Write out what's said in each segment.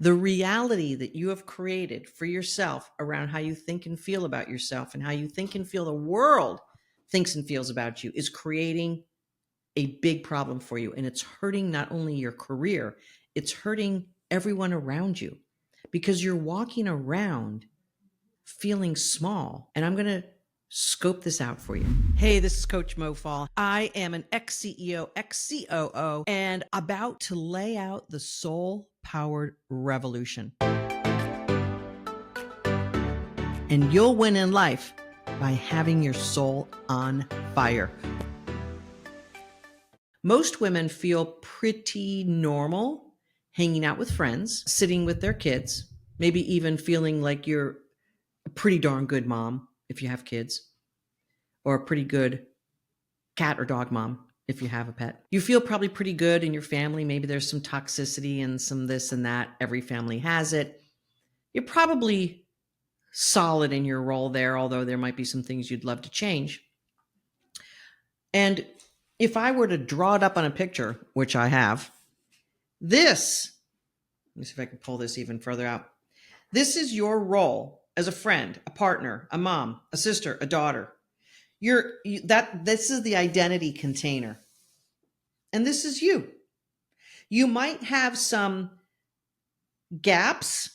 The reality that you have created for yourself around how you think and feel about yourself and how you think and feel the world thinks and feels about you is creating a big problem for you. And it's hurting not only your career, it's hurting everyone around you because you're walking around feeling small. And I'm going to scope this out for you. Hey, this is Coach Mo Faul. I am an ex-CEO, ex-COO, and about to lay out the soul-powered revolution. And you'll win in life by having your soul on fire. Most women feel pretty normal hanging out with friends, sitting with their kids, maybe even feeling like you're a pretty darn good mom if you have kids, or a pretty good cat or dog mom if you have a pet. You feel probably pretty good in your family. Maybe there's some toxicity and some this and that. Every family has it. You're probably solid in your role there, although there might be some things you'd love to change. And if I were to draw it up on a picture, which I have, this, let me see if I can pull this even further out. This is your role as a friend, a partner, a mom, a sister, a daughter. This is the identity container. And this is you. You might have some gaps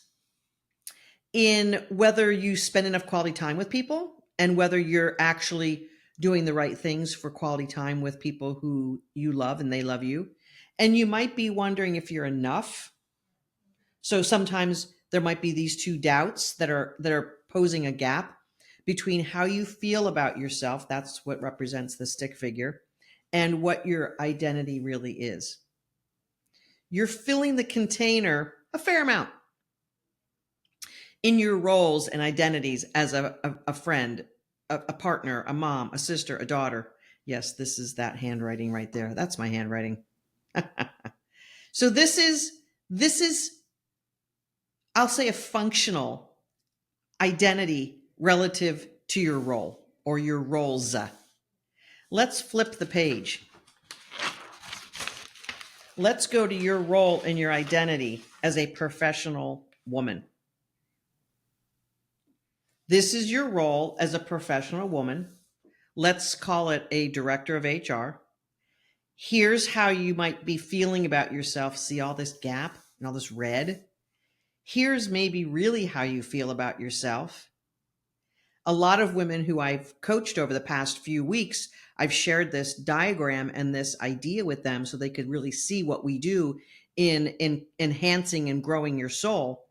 in whether you spend enough quality time with people and whether you're actually doing the right things for quality time with people who you love and they love you. And you might be wondering if you're enough. So sometimes there might be these two doubts that are posing a gap between how you feel about yourself, that's what represents the stick figure, and what your identity really is. You're filling the container a fair amount in your roles and identities as a friend, a partner, a mom, a sister, a daughter. Yes, this is that handwriting right there. That's my handwriting. So this is, I'll say, a functional identity relative to your role or your roles. Let's flip the page. Let's go to your role and your identity as a professional woman. This is your role as a professional woman. Let's call it a director of HR. Here's how you might be feeling about yourself. See all this gap and all this red? Here's maybe really how you feel about yourself. A lot of women who I've coached over the past few weeks, I've shared this diagram and this idea with them so they could really see what we do in enhancing and growing your soul.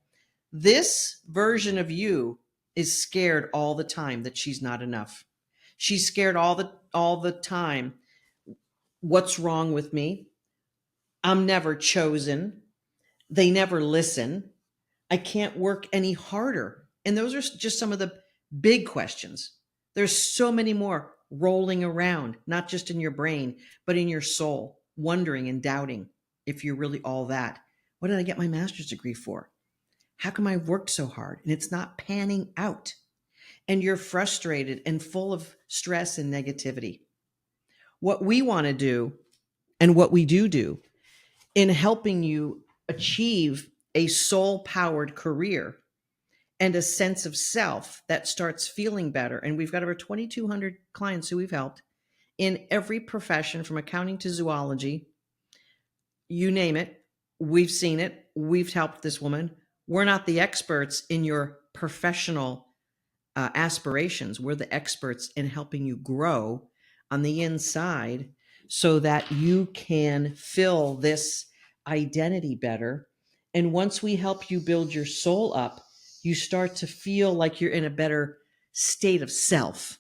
This version of you is scared all the time that she's not enough. She's scared all the time. What's wrong with me? I'm never chosen. They never listen. I can't work any harder. And those are just some of the big questions. There's so many more rolling around, not just in your brain, but in your soul, wondering and doubting if you're really all that. What did I get my master's degree for? How come I've worked so hard and it's not panning out? And you're frustrated and full of stress and negativity. What we want to do and what we do in helping you achieve a soul-powered career and a sense of self that starts feeling better. And we've got over 2,200 clients who we've helped in every profession, from accounting to zoology, you name it. We've seen it. We've helped this woman. We're not the experts in your professional aspirations. We're the experts in helping you grow on the inside so that you can fill this identity better. And once we help you build your soul up, you start to feel like you're in a better state of self.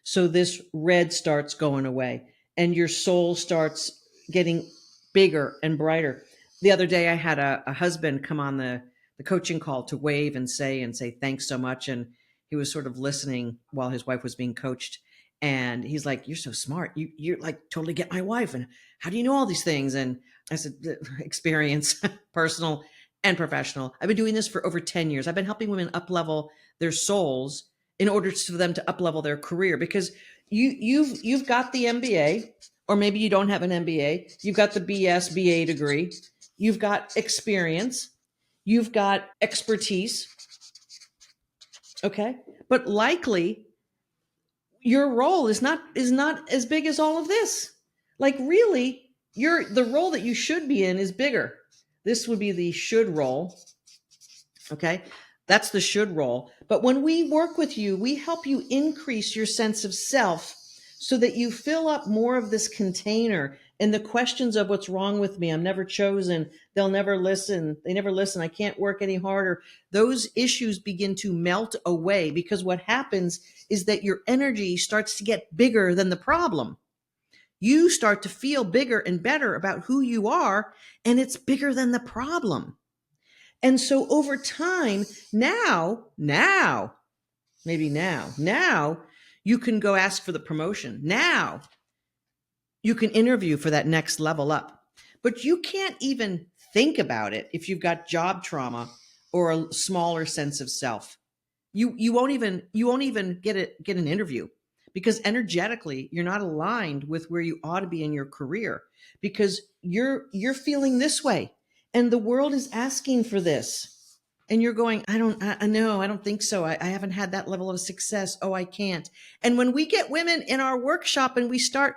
So this red starts going away and your soul starts getting bigger and brighter. The other day I had a husband come on the coaching call to wave and say thanks so much. And he was sort of listening while his wife was being coached. And he's like, "You're so smart. You're like totally get my wife. And how do you know all these things?" And I said, "Experience, personal and professional. I've been doing this for over 10 years. I've been helping women up-level their souls in order for them to up-level their career, because you've got the MBA, or maybe you don't have an MBA. You've got the BS, BA degree. You've got experience. You've got expertise, okay? But likely your role is not as big as all of this. Like really, the role that you should be in is bigger. This would be the should role. Okay. That's the should role. But when we work with you, we help you increase your sense of self so that you fill up more of this container and the questions of what's wrong with me. I'm never chosen. They'll never listen. They never listen. I can't work any harder. Those issues begin to melt away because what happens is that your energy starts to get bigger than the problem. You start to feel bigger and better about who you are, and it's bigger than the problem. And so over time, now, you can go ask for the promotion. Now you can interview for that next level up. But you can't even think about it if you've got job trauma or a smaller sense of self. You won't even get an interview because energetically you're not aligned with where you ought to be in your career because you're feeling this way and the world is asking for this and you're going, I know, I don't think so. I haven't had that level of success. Oh, I can't. And when we get women in our workshop and we start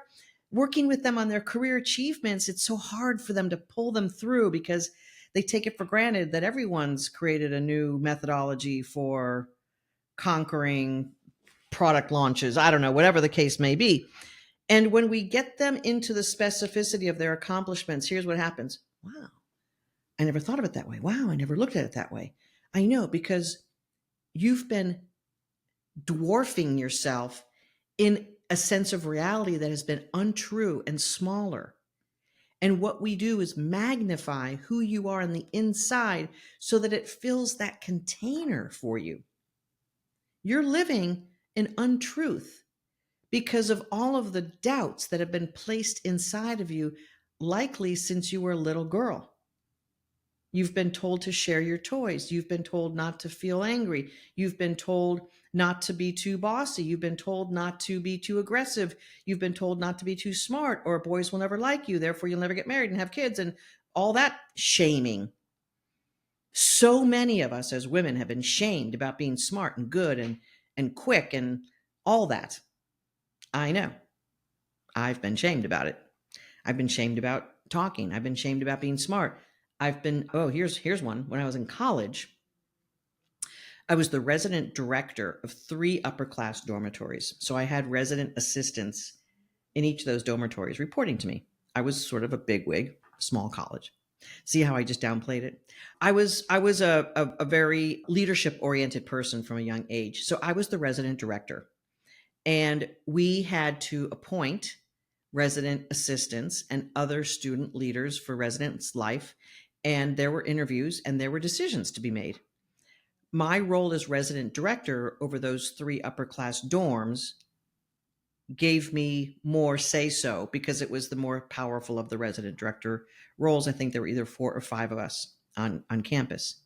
working with them on their career achievements, it's so hard for them to pull them through because they take it for granted that everyone's created a new methodology for conquering product launches. I don't know, whatever the case may be. And when we get them into the specificity of their accomplishments, here's what happens. Wow, I never thought of it that way. Wow, I never looked at it that way. I know, because you've been dwarfing yourself in a sense of reality that has been untrue and smaller. And what we do is magnify who you are on the inside so that it fills that container for you. You're living in untruth because of all of the doubts that have been placed inside of you, likely since you were a little girl. You've been told to share your toys. You've been told not to feel angry. You've been told not to be too bossy. You've been told not to be too aggressive. You've been told not to be too smart, or boys will never like you. Therefore, you'll never get married and have kids, and all that shaming. So many of us as women have been shamed about being smart and good and quick and all that. I know. I've been shamed about it. I've been shamed about talking. I've been shamed about being smart. Here's one. When I was in college, I was the resident director of 3 upper class dormitories. So I had resident assistants in each of those dormitories reporting to me. I was sort of a bigwig, small college. See how I just downplayed it? I was a very leadership oriented person from a young age. So I was the resident director. And we had to appoint resident assistants and other student leaders for residence life. And there were interviews and there were decisions to be made. My role as resident director over those 3 upper class dorms gave me more say so because it was the more powerful of the resident director roles. I think there were either 4 or 5 of us on campus.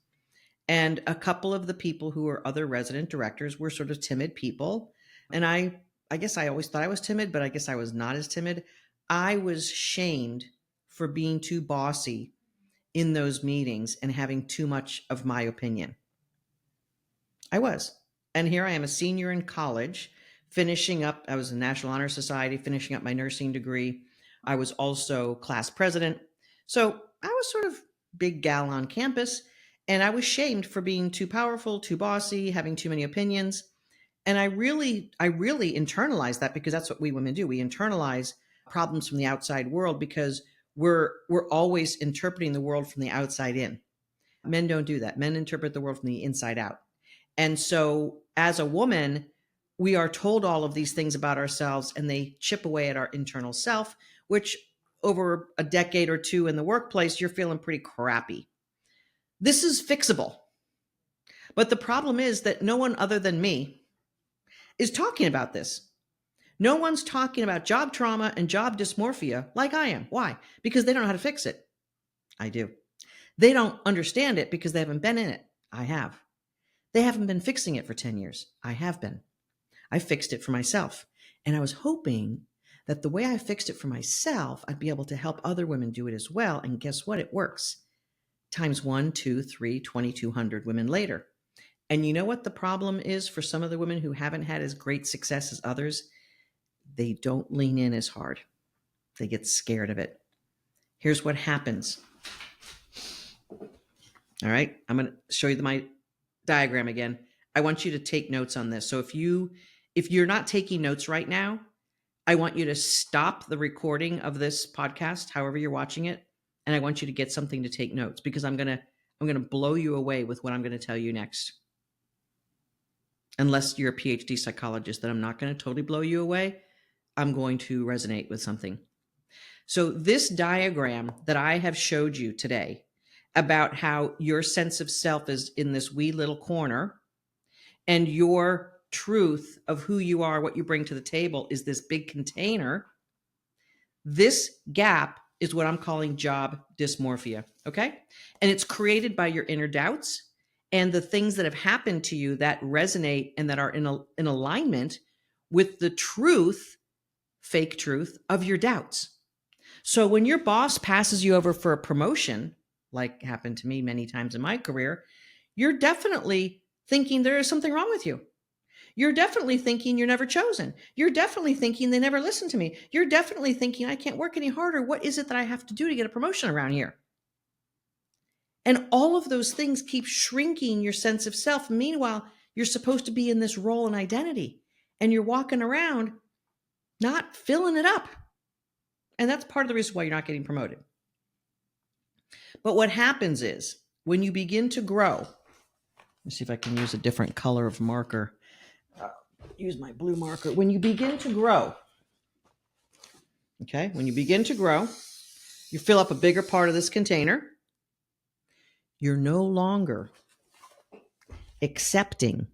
And a couple of the people who were other resident directors were sort of timid people. And I guess I always thought I was timid, but I guess I was not as timid. I was shamed for being too bossy in those meetings and having too much of my opinion. I was. And here I am, a senior in college, finishing up. I was in National Honor Society, finishing up my nursing degree. I was also class president. So I was sort of big gal on campus. And I was shamed for being too powerful, too bossy, having too many opinions. And I really internalized that because that's what we women do. We internalize problems from the outside world because we're always interpreting the world from the outside in. Men don't do that. Men interpret the world from the inside out. And so as a woman, we are told all of these things about ourselves and they chip away at our internal self, which over a decade or 2 in the workplace, you're feeling pretty crappy. This is fixable. But the problem is that no one other than me is talking about this. No one's talking about job trauma and job dysmorphia like I am. Why? Because they don't know how to fix it. I do. They don't understand it because they haven't been in it. I have. They haven't been fixing it for 10 years. I have been. I fixed it for myself. And I was hoping that the way I fixed it for myself, I'd be able to help other women do it as well. And guess what? It works. times 1, 2, 3, 2,200 women later. And you know what the problem is for some of the women who haven't had as great success as others? They don't lean in as hard. They get scared of it. Here's what happens. All right, I'm going to show you my diagram again. I want you to take notes on this. So if you're not taking notes right now, I want you to stop the recording of this podcast, however you're watching it, and I want you to get something to take notes, because I'm going to blow you away with what I'm going to tell you next. Unless you're a PhD psychologist, then I'm not going to totally blow you away. I'm going to resonate with something. So this diagram that I have showed you today about how your sense of self is in this wee little corner, and your truth of who you are, what you bring to the table, is this big container. This gap is what I'm calling job dysmorphia, okay? And it's created by your inner doubts and the things that have happened to you that resonate and that are in alignment with the truth, fake truth, of your doubts. So when your boss passes you over for a promotion, like happened to me many times in my career, you're definitely thinking there is something wrong with you. You're definitely thinking you're never chosen. You're definitely thinking they never listen to me. You're definitely thinking I can't work any harder. What is it that I have to do to get a promotion around here? And all of those things keep shrinking your sense of self. Meanwhile, you're supposed to be in this role and identity, and you're walking around not filling it up. And that's part of the reason why you're not getting promoted. But what happens is when you begin to grow, let's see if I can use a different color of marker. Use my blue marker. When you begin to grow, okay, when you begin to grow, you fill up a bigger part of this container. You're no longer accepting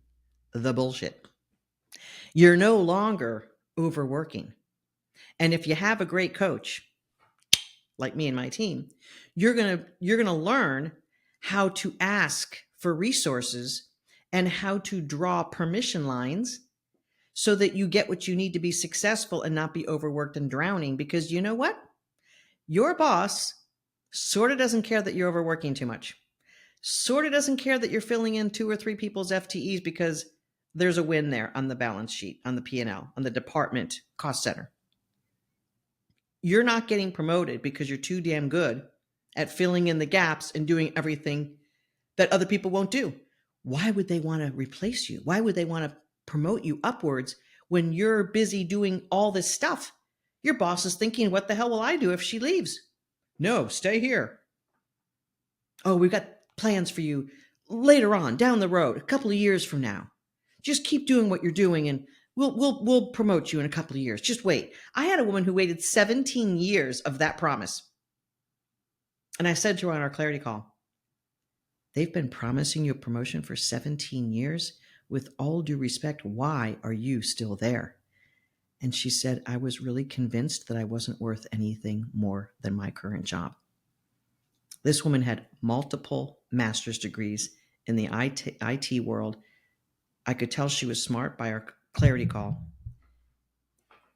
the bullshit. You're no longer overworking. And if you have a great coach, like me and my team, you're going to learn how to ask for resources and how to draw permission lines so that you get what you need to be successful and not be overworked and drowning. Because you know what? Your boss sort of doesn't care that you're overworking too much. Sort of doesn't care that you're filling in 2 or 3 people's FTEs because there's a win there on the balance sheet, on the P&L, on the department cost center. You're not getting promoted because you're too damn good at filling in the gaps and doing everything that other people won't do. Why would they want to replace you? Why would they want to promote you upwards when you're busy doing all this stuff? Your boss is thinking, what the hell will I do if she leaves? No, stay here. Oh, we've got plans for you later on, down the road, a couple of years from now. Just keep doing what you're doing and we'll promote you in a couple of years. Just wait. I had a woman who waited 17 years of that promise. And I said to her on our clarity call, they've been promising you a promotion for 17 years. With all due respect, why are you still there? And she said, I was really convinced that I wasn't worth anything more than my current job. This woman had multiple master's degrees in the IT world. I could tell she was smart by our clarity call.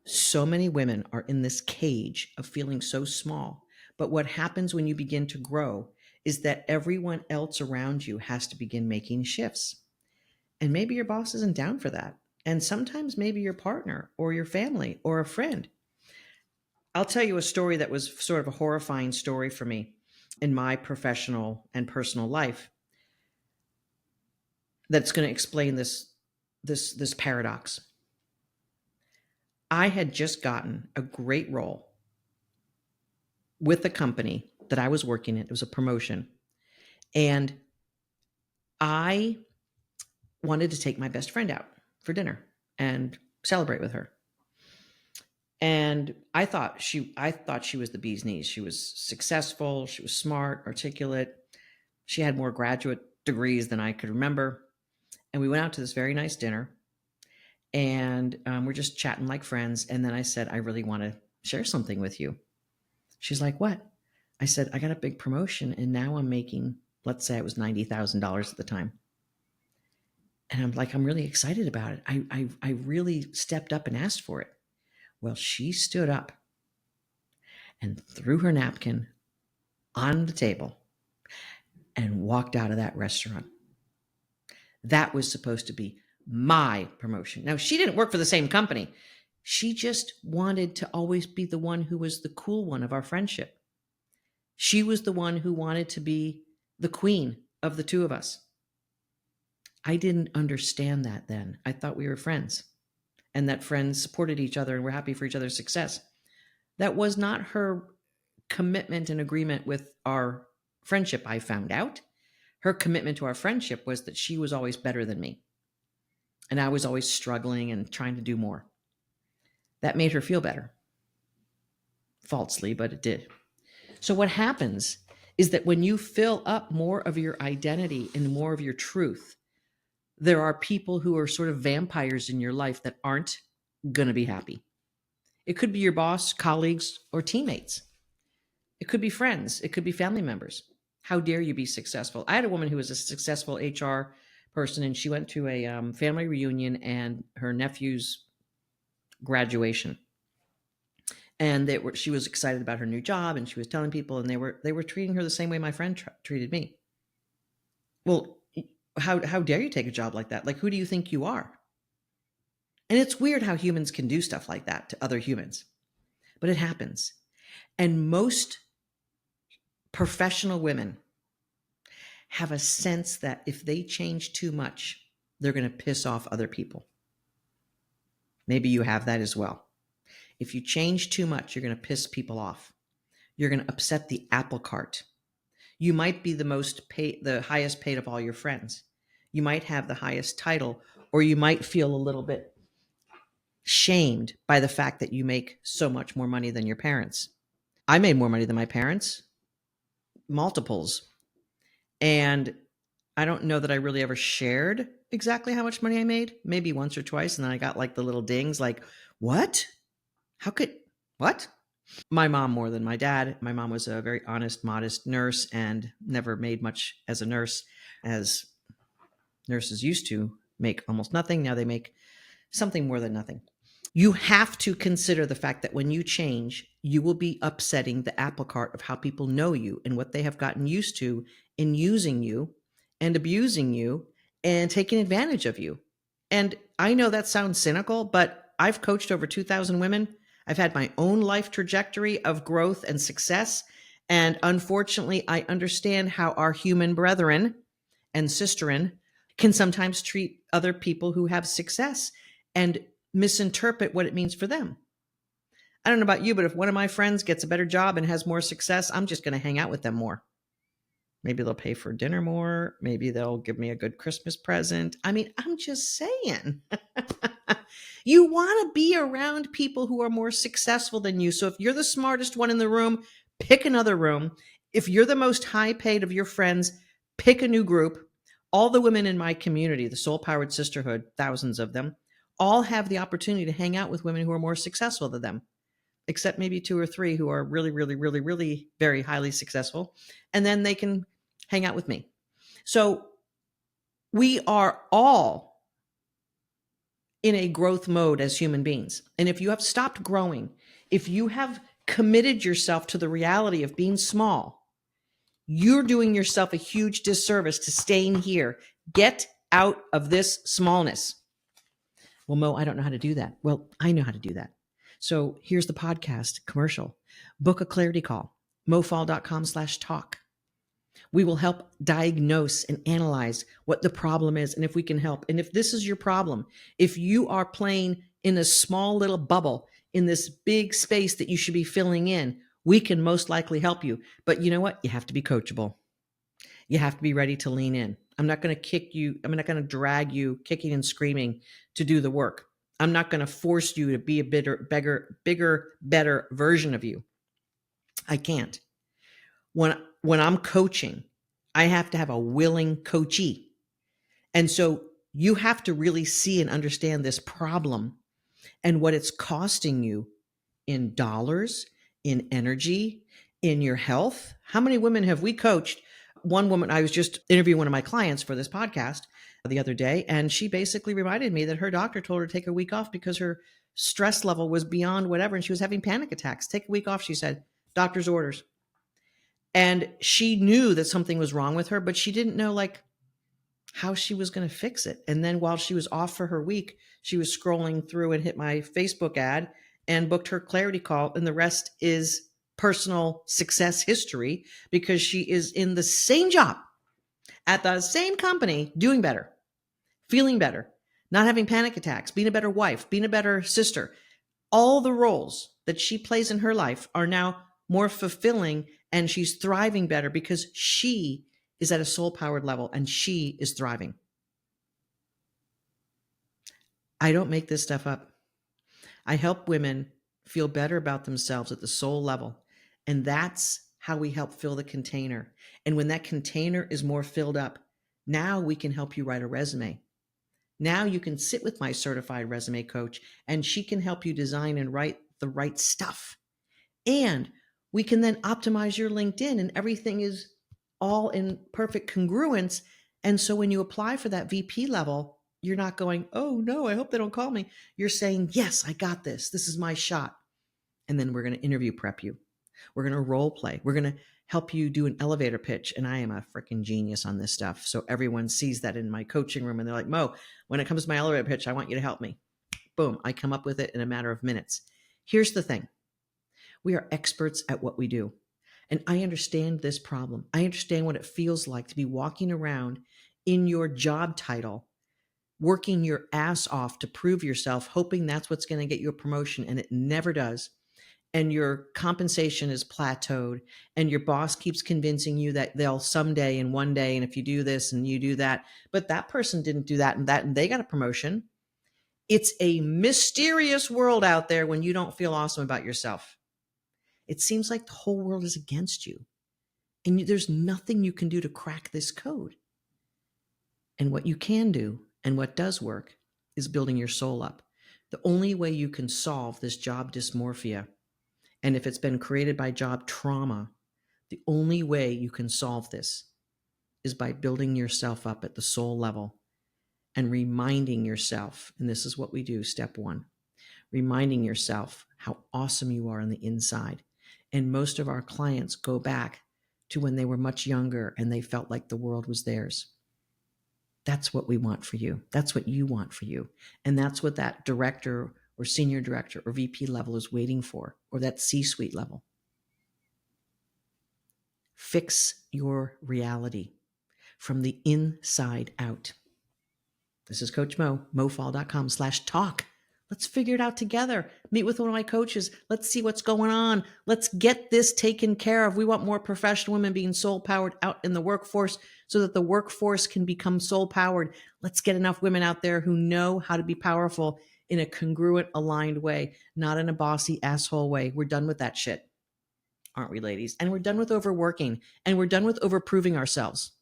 So many women are in this cage of feeling so small. But what happens when you begin to grow is that everyone else around you has to begin making shifts. And maybe your boss isn't down for that. And sometimes maybe your partner or your family or a friend. I'll tell you a story that was sort of a horrifying story for me in my professional and personal life that's going to explain this paradox. I had just gotten a great role with the company that I was working in. It was a promotion. And I wanted to take my best friend out for dinner and celebrate with her. And I thought she was the bee's knees. She was successful. She was smart, articulate. She had more graduate degrees than I could remember. And we went out to this very nice dinner. And we're just chatting like friends. And then I said, I really want to share something with you. She's like, what? I said, I got a big promotion and now I'm making, let's say it was $90,000 at the time. And I'm like, I'm really excited about it. I really stepped up and asked for it. Well, she stood up and threw her napkin on the table, and walked out of that restaurant. That was supposed to be my promotion. Now, she didn't work for the same company. She just wanted to always be the one who was the cool one of our friendship. She was the one who wanted to be the queen of the two of us. I didn't understand that then. I thought we were friends and that friends supported each other and were happy for each other's success. That was not her commitment and agreement with our friendship, I found out. Her commitment to our friendship was that she was always better than me. And I was always struggling and trying to do more. That made her feel better. Falsely, but it did. So what happens is that when you fill up more of your identity and more of your truth, there are people who are sort of vampires in your life that aren't going to be happy. It could be your boss, colleagues, or teammates. It could be friends. It could be family members. How dare you be successful? I had a woman who was a successful HR person, and she went to a family reunion and her nephew's graduation. And she was excited about her new job, and she was telling people, and they were treating her the same way my friend treated me. Well, how dare you take a job like that? Like, who do you think you are? And it's weird how humans can do stuff like that to other humans, but it happens. And most professional women have a sense that if they change too much, they're going to piss off other people. Maybe you have that as well. If you change too much, you're going to piss people off. You're going to upset the apple cart. You might be the highest paid of all your friends. You might have the highest title, or you might feel a little bit shamed by the fact that you make so much more money than your parents. I made more money than my parents, multiples. And I don't know that I really ever shared exactly how much money I made, maybe once or twice. And then I got like the little dings like, what? What? My mom more than my dad. My mom was a very honest, modest nurse and never made much as a nurse, as nurses used to make almost nothing. Now they make something more than nothing. You have to consider the fact that when you change, you will be upsetting the apple cart of how people know you and what they have gotten used to in using you and abusing you and taking advantage of you. And I know that sounds cynical, but I've coached over 2,000 women. I've had my own life trajectory of growth and success. And unfortunately, I understand how our human brethren and sisterin can sometimes treat other people who have success and misinterpret what it means for them. I don't know about you, but if one of my friends gets a better job and has more success, I'm just going to hang out with them more. Maybe they'll pay for dinner more. Maybe they'll give me a good Christmas present. I mean, I'm just saying. You want to be around people who are more successful than you. So if you're the smartest one in the room, pick another room. If you're the most high paid of your friends, pick a new group. All the women in my community, the Soul Powered Sisterhood, thousands of them, all have the opportunity to hang out with women who are more successful than them, except maybe 2 or 3 who are really, really, really, really very highly successful. And then they can hang out with me. So we are all in a growth mode as human beings. And if you have stopped growing, if you have committed yourself to the reality of being small, you're doing yourself a huge disservice to staying here. Get out of this smallness. Well, Mo, I don't know how to do that. Well, I know how to do that. So here's the podcast commercial. Book a clarity call, mofaul.com/talk. We will help diagnose and analyze what the problem is and if we can help. And if this is your problem, if you are playing in a small little bubble in this big space that you should be filling in, we can most likely help you. But you know what? You have to be coachable. You have to be ready to lean in. I'm not going to kick you. I'm not going to drag you kicking and screaming to do the work. I'm not going to force you to be a bigger, better version of you. I can't. When I'm coaching, I have to have a willing coachee. And so you have to really see and understand this problem and what it's costing you in dollars, in energy, in your health. How many women have we coached? One woman, I was just interviewing one of my clients for this podcast the other day, and she basically reminded me that her doctor told her to take a week off because her stress level was beyond whatever, and she was having panic attacks. Take a week off, she said. Doctor's orders. And she knew that something was wrong with her, but she didn't know like how she was going to fix it. And then while she was off for her week, she was scrolling through and hit my Facebook ad and booked her clarity call. And the rest is personal success history because she is in the same job at the same company, doing better, feeling better, not having panic attacks, being a better wife, being a better sister. All the roles that she plays in her life are now more fulfilling, and she's thriving better because she is at a soul powered level and she is thriving. I don't make this stuff up. I help women feel better about themselves at the soul level. And that's how we help fill the container. And when that container is more filled up, now we can help you write a resume. Now you can sit with my certified resume coach and she can help you design and write the right stuff. And we can then optimize your LinkedIn and everything is all in perfect congruence. And so when you apply for that VP level, you're not going, oh no, I hope they don't call me. You're saying, yes, I got this. This is my shot. And then we're going to interview prep you. We're going to role play. We're going to help you do an elevator pitch. And I am a freaking genius on this stuff. So everyone sees that in my coaching room and they're like, Mo, when it comes to my elevator pitch, I want you to help me. Boom. I come up with it in a matter of minutes. Here's the thing. We are experts at what we do. And I understand this problem. I understand what it feels like to be walking around in your job title, working your ass off to prove yourself, hoping that's what's going to get you a promotion. And it never does. And your compensation is plateaued and your boss keeps convincing you that they'll someday and one day, and if you do this and you do that, but that person didn't do that and they got a promotion. It's a mysterious world out there when you don't feel awesome about yourself. It seems like the whole world is against you and there's nothing you can do to crack this code. And what you can do and what does work is building your soul up. The only way you can solve this job dysmorphia, and if it's been created by job trauma, the only way you can solve this is by building yourself up at the soul level and reminding yourself, and this is what we do, step one, reminding yourself how awesome you are on the inside. And most of our clients go back to when they were much younger and they felt like the world was theirs. That's what we want for you. That's what you want for you. And that's what that director or senior director or VP level is waiting for, or that C-suite level. Fix your reality from the inside out. This is Coach Mo, mofaul.com/talk. Let's figure it out together. Meet with one of my coaches. Let's see what's going on. Let's get this taken care of. We want more professional women being soul-powered out in the workforce so that the workforce can become soul-powered. Let's get enough women out there who know how to be powerful in a congruent, aligned way, not in a bossy asshole way. We're done with that shit, aren't we, ladies? And we're done with overworking, and we're done with overproving ourselves.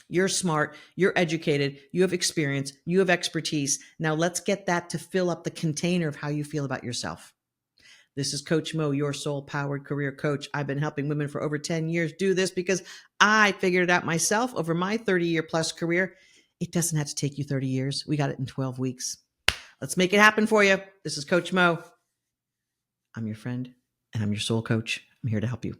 You're smart, you're educated, you have experience, you have expertise. Now let's get that to fill up the container of how you feel about yourself. This is Coach Mo, your soul-powered career coach. I've been helping women for over 10 years do this because I figured it out myself over my 30-year plus career. It doesn't have to take you 30 years. We got it in 12 weeks. Let's make it happen for you. This is Coach Mo. I'm your friend and I'm your soul coach. I'm here to help you.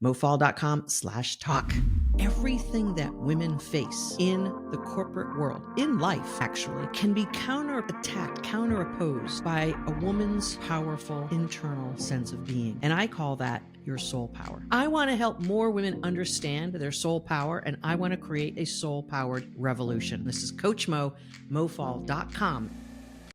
mofaul.com/talk. Everything that women face in the corporate world, in life actually, can be counterattacked, counteropposed by a woman's powerful internal sense of being. And I call that your soul power. I want to help more women understand their soul power, and I want to create a soul-powered revolution. This is Coach Mo, mofaul.com.